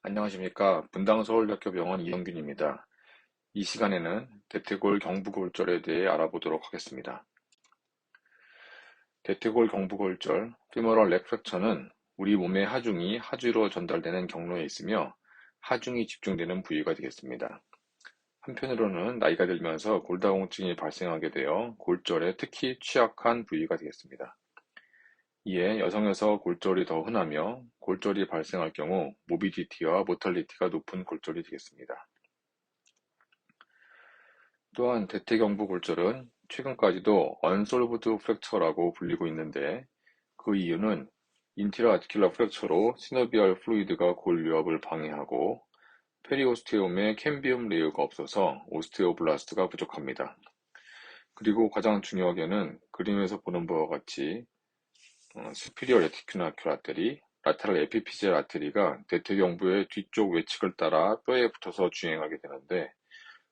안녕하십니까. 분당서울대학교병원 이영균입니다. 이 시간에는 대퇴골 경부골절에 대해 알아보도록 하겠습니다. 대퇴골 경부골절, femoral leg fracture는 우리 몸의 하중이 하주로 전달되는 경로에 있으며 하중이 집중되는 부위가 되겠습니다. 한편으로는 나이가 들면서 골다공증이 발생하게 되어 골절에 특히 취약한 부위가 되겠습니다. 이에 여성에서 골절이 더 흔하며 골절이 발생할 경우 모비디티와 모탈리티가 높은 골절이 되겠습니다. 또한 대퇴경부 골절은 최근까지도 unsolved fracture라고 불리고 있는데 그 이유는 인트라아티큘러 프랙처로 시노비얼 플루이드가 골 유압을 방해하고 페리오스테움에 캠비움 레이어가 없어서 오스테오블라스트가 부족합니다. 그리고 가장 중요하게는 그림에서 보는 바와 같이 superior reticular artery, lateral epiphyseal artery가 대퇴경부의 뒤쪽 외측을 따라 뼈에 붙어서 주행하게 되는데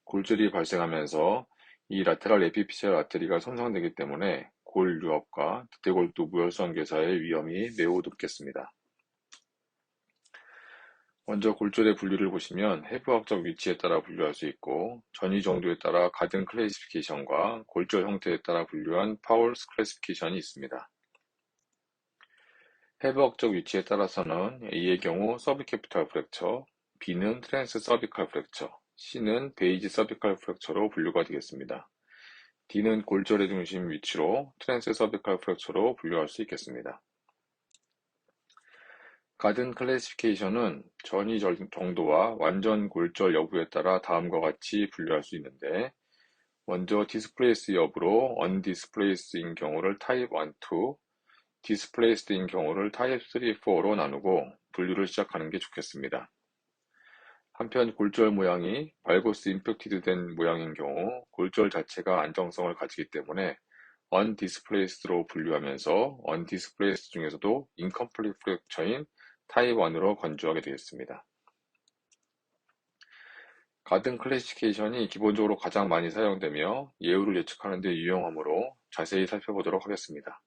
골절이 발생하면서 이 라테랄 에피피셜 아테리가 손상되기 때문에 골 유압과 대퇴골두 무혈성 괴사의 위험이 매우 높겠습니다. 먼저 골절의 분류를 보시면 해부학적 위치에 따라 분류할 수 있고 전이 정도에 따라 가든 클래시피케이션과 골절 형태에 따라 분류한 파울스 클래시피케이션이 있습니다. 해부학적 위치에 따라서는 A의 경우 서비캐피탈 프랙처, B는 트랜스 서비칼 프랙처, C는 베이지 서비칼 프랙처로 분류가 되겠습니다. D는 골절의 중심 위치로 트랜스 서비칼 프랙처로 분류할 수 있겠습니다. 가든 클래시피케이션은 전이 정도와 완전 골절 여부에 따라 다음과 같이 분류할 수 있는데 먼저 디스플레이스 여부로 언디스플레이스인 경우를 타입 1, 2, 디스플레이스드인 경우를 타입 3, 4로 나누고 분류를 시작하는 게 좋겠습니다. 한편 골절 모양이 발고스 임팩티드 된 모양인 경우 골절 자체가 안정성을 가지기 때문에 undisplaced로 분류하면서 undisplaced 중에서도 incomplete fracture인 타입 1으로 간주하게 되겠습니다. 가든 클래시피케이션이 기본적으로 가장 많이 사용되며 예후를 예측하는 데 유용하므로 자세히 살펴보도록 하겠습니다.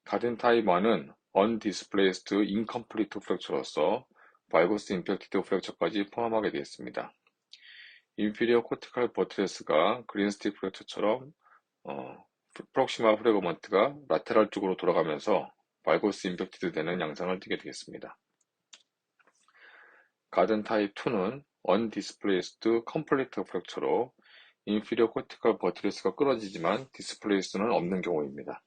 가든 타입 1은 undisplaced incomplete fracture로서 발고스 임팩티드 프랙처까지 포함하게 되겠습니다. 인피리어 코티칼 버트레스가 그린스틱 프랙처처럼 프록시마 프래그먼트가 라테랄 쪽으로 돌아가면서 발고스 임팩티드 되는 양상을 띠게 되겠습니다. 가든 타입 2는 undisplaced complete fracture로 인피리어 코티칼 버트레스가 끊어지지만 디스플레이스는 없는 경우입니다.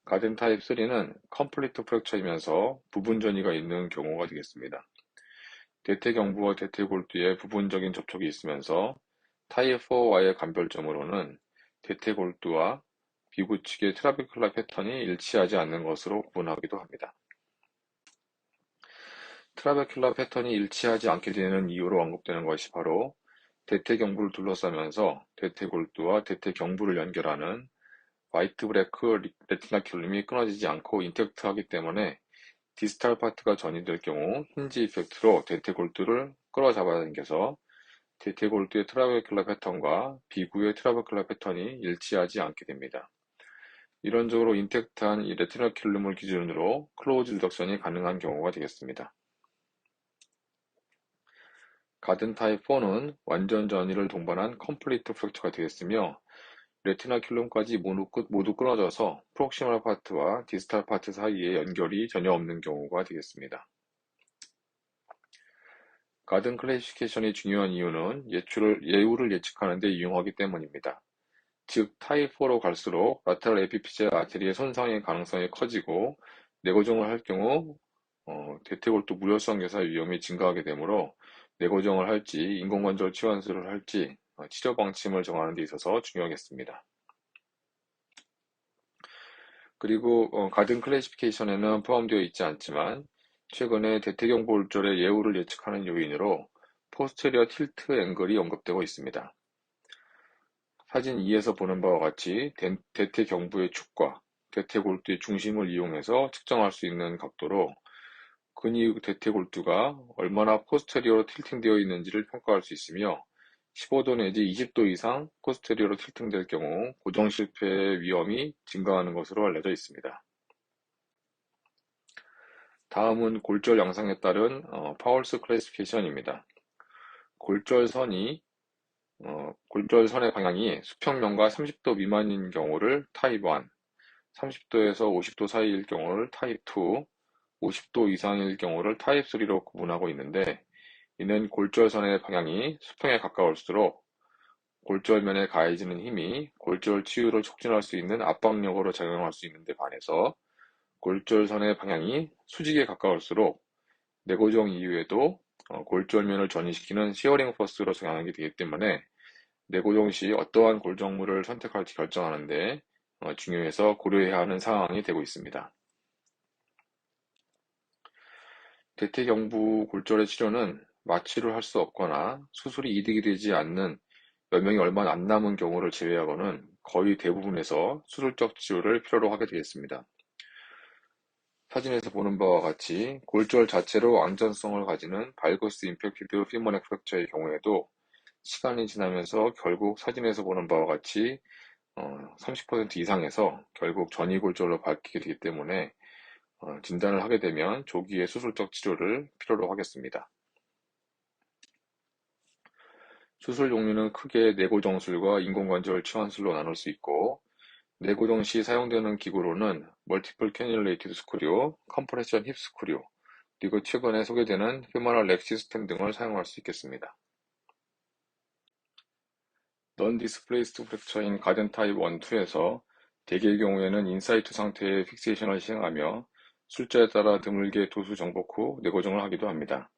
가든 타입 3는 complete fracture이면서 부분 전이가 있는 경우가 되겠습니다. 대퇴경부와 대퇴골두에 부분적인 접촉이 있으면서 타입 4와의 감별점으로는 대퇴골두와 비구측의 트라베큘라 패턴이 일치하지 않는 것으로 구분하기도 합니다. 트라베큘라 패턴이 일치하지 않게 되는 이유로 언급되는 것이 바로 대퇴경부를 둘러싸면서 대퇴골두와 대퇴경부를 연결하는 화이트 브레크 레티나큘럼이 끊어지지 않고 인텍트하기 때문에 디스탈 파트가 전이될 경우 힌지 이펙트로 대퇴골두를 끌어잡아 당겨서 대퇴골두의 트라베큘라 패턴과 비구의 트라베큘라 패턴이 일치하지 않게 됩니다. 이론적으로 인텍트한 이 레티나큘럼을 기준으로 클로즈 리덕션이 가능한 경우가 되겠습니다. 가든 타입 4는 완전 전이를 동반한 컴플리트 프랙처가 되겠으며 레티나큘럼까지 모두 끊어져서 프록시멀 파트와 디스탈 파트 사이에 연결이 전혀 없는 경우가 되겠습니다. 가든 클래시피케이션이 중요한 이유는 예후를 예측하는 데 유용하기 때문입니다. 즉 타입 4로 갈수록 라테랄 에피피젤 아테리의 손상의 가능성이 커지고 내고정을 할 경우 대퇴골두 무혈성 괴사 위험이 증가하게 되므로 내고정을 할지 인공관절 치환술을 할지 치료 방침을 정하는 데 있어서 중요하겠습니다. 그리고 가든 클래시피케이션에는 포함되어 있지 않지만 최근에 대퇴경부골절의 예후를 예측하는 요인으로 포스테리어 틸트 앵글이 언급되고 있습니다. 사진 2에서 보는 바와 같이 대퇴경부의 축과 대퇴골두의 중심을 이용해서 측정할 수 있는 각도로 근이후 대퇴골두가 얼마나 포스테리어로 틸팅되어 있는지를 평가할 수 있으며 15도 내지 20도 이상 포스테리어로 틸팅될 경우 고정 실패의 위험이 증가하는 것으로 알려져 있습니다. 다음은 골절 양상에 따른 파울스 클래시피케이션입니다. 골절선이 골절선의 방향이 수평면과 30도 미만인 경우를 타입 1, 30도에서 50도 사이일 경우를 타입 2, 50도 이상일 경우를 타입 3로 구분하고 있는데, 이는 골절선의 방향이 수평에 가까울수록 골절면에 가해지는 힘이 골절 치유를 촉진할 수 있는 압박력으로 작용할 수 있는데 반해서, 골절선의 방향이 수직에 가까울수록 내고정 이후에도 골절면을 전이시키는 시어링 포스로 작용하게 되기 때문에 내고정 시 어떠한 골정물을 선택할지 결정하는데 중요해서 고려해야 하는 상황이 되고 있습니다. 대퇴경부 골절의 치료는 마취를 할 수 없거나 수술이 이득이 되지 않는 연명이 얼마 안 남은 경우를 제외하고는 거의 대부분에서 수술적 치료를 필요로 하게 되겠습니다. 사진에서 보는 바와 같이 골절 자체로 안전성을 가지는 발거스 임팩티드 피모넥 프랙처의 경우에도 시간이 지나면서 결국 사진에서 보는 바와 같이 30% 이상에서 결국 전이골절로 바뀌게 되기 때문에 진단을 하게 되면 조기에 수술적 치료를 필요로 하겠습니다. 수술 종류는 크게 내고정술과 인공관절 치환술로 나눌 수 있고, 내고정 시 사용되는 기구로는 멀티플 캐뉼레이티드 스크류, 컴프레션 힙 스크류, 그리고 최근에 소개되는 휴머럴 렉 시스템 등을 사용할 수 있겠습니다. 넌 디스플레이스드 프랙처인 가든 타입 1, 2에서 대개의 경우에는 인사이트 상태의 픽세이션을 시행하며 술자에 따라 드물게 도수 정복 후 내고정을 하기도 합니다.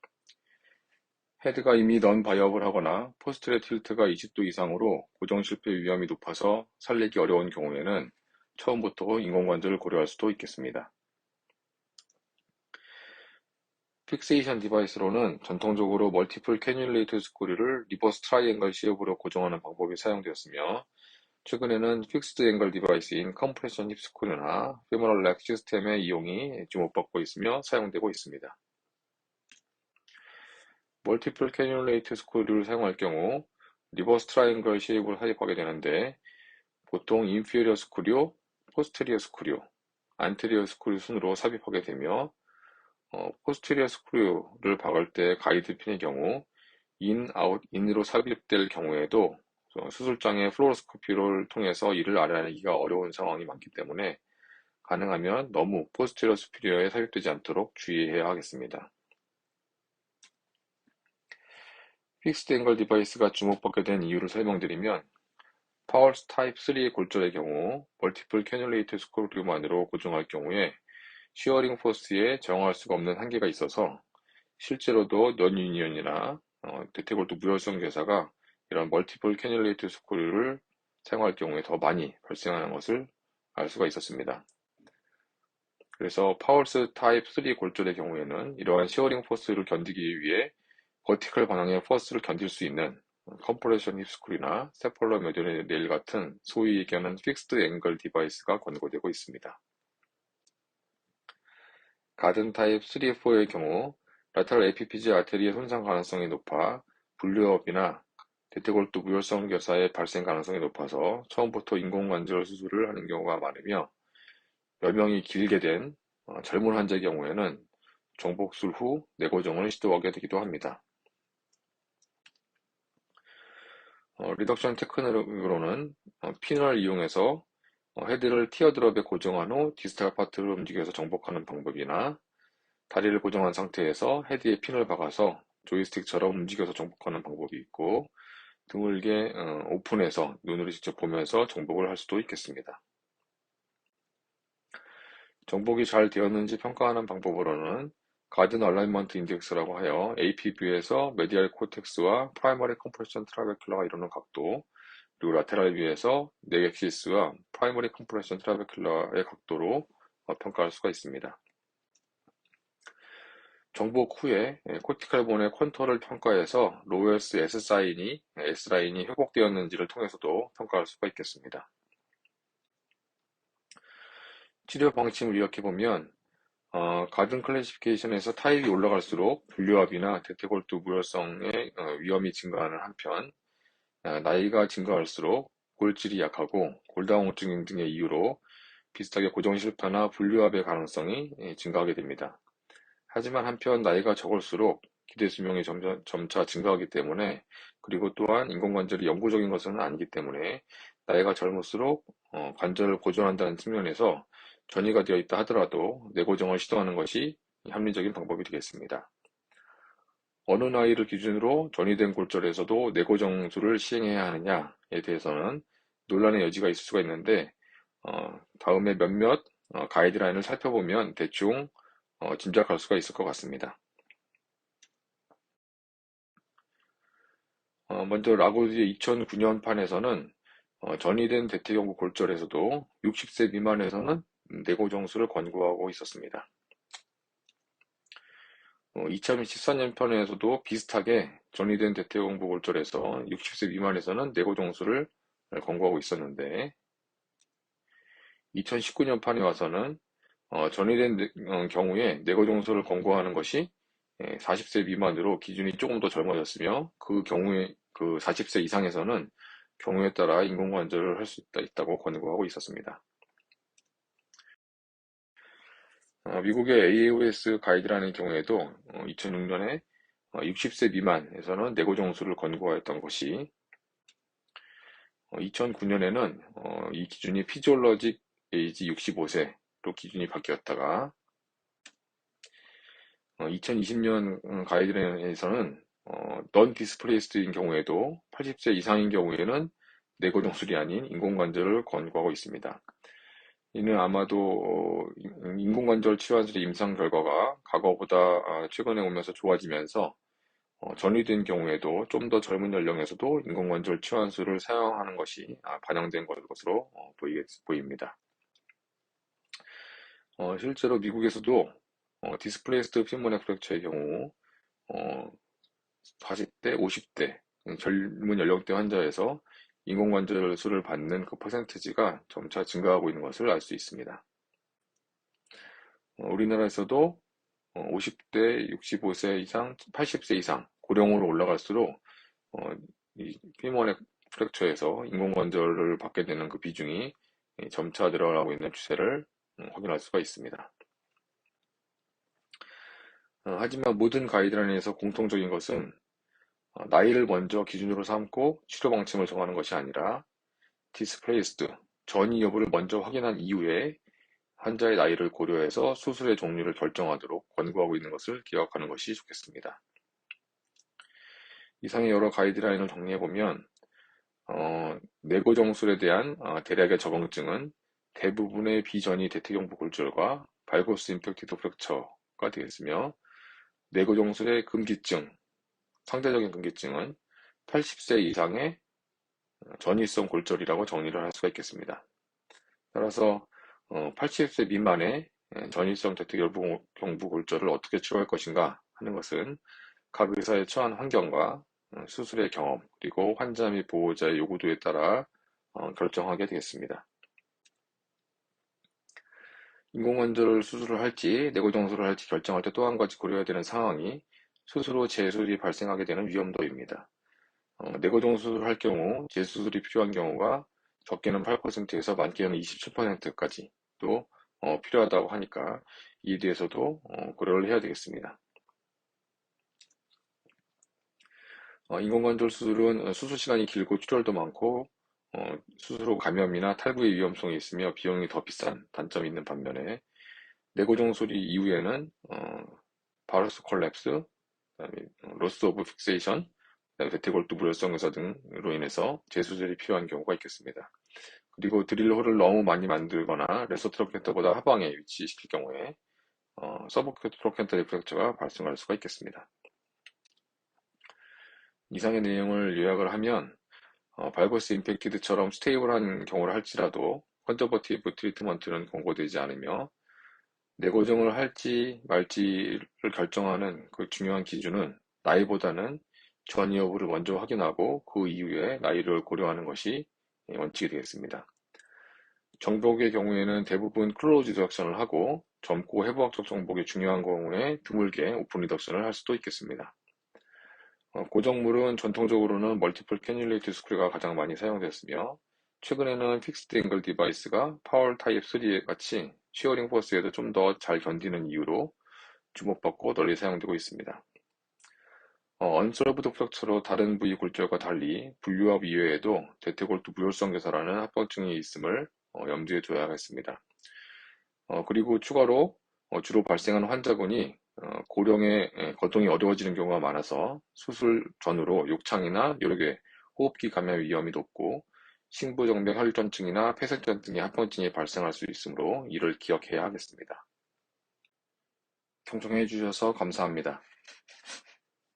헤드가 이미 넌 바이어블 하거나 포스트렛 틸트가 20도 이상으로 고정 실패 위험이 높아서 살리기 어려운 경우에는 처음부터 인공관절을 고려할 수도 있겠습니다. 픽세이션 디바이스로는 전통적으로 멀티플 캐뉼레이터 스크류를 리버스 트라이앵글 시업으로 고정하는 방법이 사용되었으며, 최근에는 픽스드 앵글 디바이스인 컴프레션 힙 스크류나 피모럴 렉 시스템의 이용이 주목받고 있으며 사용되고 있습니다. 멀티플 캐뉼레이터 스크류를 사용할 경우 리버스 트라이앵글 쉐입을 삽입하게 되는데, 보통 인피리어 스크류, 포스테리어 스크류, 안테리어 스크류 순으로 삽입하게 되며, 포스테리어 스크류를 박을 때 가이드 핀의 경우 인, 아웃, 인으로 삽입될 경우에도 수술장의 플로로스코피를 통해서 이를 알아내기가 어려운 상황이 많기 때문에 가능하면 너무 포스테리어 수피리어에 삽입되지 않도록 주의해야 하겠습니다. 픽스드 앵글 디바이스가 주목받게 된 이유를 설명드리면, 파월스 타입 3 골절의 경우 멀티플 캐뉼레이터 스크류만으로 고정할 경우에 시어링 포스에 저항할 수가 없는 한계가 있어서 실제로도 넌 유니언이나 대퇴골도 무혈성 괴사가 이런 멀티플 캐뉼레이터 스크류를 사용할 경우에 더 많이 발생하는 것을 알 수가 있었습니다. 그래서 파월스 타입 3 골절의 경우에는 이러한 시어링 포스를 견디기 위해 버티컬 방향의 포스를 견딜 수 있는 컴프레션 힙스크류나 스테플러 메디얼 네일 같은 소위 얘기하는 픽스드 앵글 디바이스가 권고되고 있습니다. 가든 타입 3, 4의 경우 라테럴 에피피지 아테리의 손상 가능성이 높아 분류업이나 대퇴골두 무혈성 결사의 발생 가능성이 높아서 처음부터 인공관절 수술을 하는 경우가 많으며, 여명이 길게 된 젊은 환자의 경우에는 정복술 후 내고정을 시도하게 되기도 합니다. 리덕션 테크닉으로는 핀을 이용해서 헤드를 티어드롭에 고정한 후 디스탈 파트를 움직여서 정복하는 방법이나, 다리를 고정한 상태에서 헤드에 핀을 박아서 조이스틱처럼 움직여서 정복하는 방법이 있고, 드물게 오픈해서 눈으로 직접 보면서 정복을 할 수도 있겠습니다. 정복이 잘 되었는지 평가하는 방법으로는 가든 얼라이먼트 인덱스라고 하여 AP뷰에서 메디알 코텍스와 프라이머리 컴프레션 트라베큘러가 이루는 각도, 그리고 라테랄 뷰에서 넥엑시스와 프라이머리 컴프레션 트라베큘러의 각도로 평가할 수가 있습니다. 정복 후에 코티칼 본의 컨터를 평가해서 로에스 S라인이 회복되었는지를 통해서도 평가할 수가 있겠습니다. 치료 방침을 요약해보면, 가든 클래시피케이션에서 타입이 올라갈수록 분류압이나 대퇴골두 무혈성의 위험이 증가하는 한편, 나이가 증가할수록 골질이 약하고 골다공증 등의 이유로 비슷하게 고정 실패나 분류압의 가능성이 증가하게 됩니다. 하지만 한편 나이가 적을수록 기대 수명이 점차 증가하기 때문에, 그리고 또한 인공관절이 영구적인 것은 아니기 때문에 나이가 젊을수록 관절을 보존한다는 측면에서 전이가 되어 있다 하더라도 뇌고정을 시도하는 것이 합리적인 방법이 되겠습니다. 어느 나이를 기준으로 전이된 골절에서도 뇌고정술을 시행해야 하느냐에 대해서는 논란의 여지가 있을 수가 있는데, 다음에 몇몇 가이드라인을 살펴보면 대충 짐작할 수가 있을 것 같습니다. 먼저 라고드의 2009년 판에서는 전이된 대퇴경부 골절에서도 60세 미만에서는 뇌고정술을 권고하고 있었습니다. 2014년 편에서도 비슷하게 전이된 대퇴경부 골절에서 60세 미만에서는 뇌고정술을 권고하고 있었는데, 2019년 판에 와서는 전이된 경우에 뇌고정술을 권고하는 것이 40세 미만으로 기준이 조금 더 젊어졌으며, 그 경우에 그 40세 이상에서는 경우에 따라 인공관절을 할 수 있다고 권고하고 있었습니다. 미국의 AAOS 가이드라는 경우에도 2006년에 60세 미만에서는 뇌고정술을 권고하였던 것이 2009년에는 이 기준이 피지올로직 에이지 65세로 기준이 바뀌었다가 2020년 가이드라인에서는 넌 디스플레이스드인 경우에도 80세 이상인 경우에는 뇌고정술이 아닌 인공관절을 권고하고 있습니다. 이는 아마도 인공관절 치료술의 임상 결과가 과거보다 최근에 오면서 좋아지면서 전이된 경우에도 좀 더 젊은 연령에서도 인공관절 치환술을 사용하는 것이 반영된 것으로 보입니다. 실제로 미국에서도 디스플레이스드 피모네 프랙처의 경우 40대, 50대 젊은 연령대 환자에서 인공관절술을 받는 그 퍼센티지가 점차 증가하고 있는 것을 알 수 있습니다. 우리나라에서도 50대, 65세 이상, 80세 이상 고령으로 올라갈수록 이 피모네 프랙처에서 인공관절을 받게 되는 그 비중이 점차 늘어나고 있는 추세를 확인할 수가 있습니다. 하지만 모든 가이드라인에서 공통적인 것은 나이를 먼저 기준으로 삼고 치료 방침을 정하는 것이 아니라 디스플레이스드, 전이 여부를 먼저 확인한 이후에 환자의 나이를 고려해서 수술의 종류를 결정하도록 권고하고 있는 것을 기억하는 것이 좋겠습니다. 이상의 여러 가이드라인을 정리해보면 뇌고정술에 대한 대략의 적응증은 대부분의 비전이 대퇴경부 골절과 발고스 임팩티드 프랙처가 되겠으며, 뇌고정술의 금기증, 상대적인 금기증은 80세 이상의 전이성 골절이라고 정리를 할 수가 있겠습니다. 따라서 80세 미만의 전이성 대퇴경부 골절을 어떻게 치료할 것인가 하는 것은 각 의사의 처한 환경과 수술의 경험, 그리고 환자 및 보호자의 요구도에 따라 결정하게 되겠습니다. 인공관절 수술을 할지 뇌고정술을 할지 결정할 때 또 한 가지 고려해야 되는 상황이 수술 후 재수술이 발생하게 되는 위험도입니다. 뇌고정 수술을 할 경우 재수술이 필요한 경우가 적게는 8%에서 많게는 27%까지 또 필요하다고 하니까 이에 대해서도 고려를 해야 되겠습니다. 인공관절 수술은 수술 시간이 길고 출혈도 많고 수술 후 감염이나 탈구의 위험성이 있으며 비용이 더 비싼 단점이 있는 반면에, 뇌고정 수술 이후에는 바로스 콜랩스, 그다음에 로스 오브 픽세이션, 대퇴골두 불혈성 의사 등으로 인해서 재수술이 필요한 경우가 있겠습니다. 그리고 드릴홀을 너무 많이 만들거나 레서 트로켄터보다 하방에 위치시킬 경우에 서브 트로켄터 리프렉처가 발생할 수가 있겠습니다. 이상의 내용을 요약을 하면 발거스 임팩티드처럼 스테이블한 경우를 할지라도 컨저버티브 트리트먼트는 권고되지 않으며, 뇌고정을 할지 말지를 결정하는 그 중요한 기준은 나이보다는 전이 여부를 먼저 확인하고 그 이후에 나이를 고려하는 것이 원칙이 되겠습니다. 정복의 경우에는 대부분 클로즈 리덕션을 하고, 젊고 해부학적 정복이 중요한 경우에 드물게 오픈 리덕션을 할 수도 있겠습니다. 고정물은 전통적으로는 멀티플 캐뉼레이트 스크류가 가장 많이 사용됐으며, 최근에는 픽스드 앵글 디바이스가 파월 타입 3 같이 시어링 포스에도 좀 더 잘 견디는 이유로 주목받고 널리 사용되고 있습니다. 언솔브드 프랙처로 다른 부위 골절과 달리 분류압 이외에도 대퇴골두 무혈성 괴사라는 합병증이 있음을 염두에 둬야겠습니다. 그리고 추가로 주로 발생하는 환자군이 고령에 거동이 어려워지는 경우가 많아서 수술 전후로 욕창이나 요렇게 호흡기 감염 위험이 높고 심부정맥 혈전증이나 폐색전 등의 합병증이 발생할 수 있으므로 이를 기억해야 하겠습니다. 경청해 주셔서 감사합니다.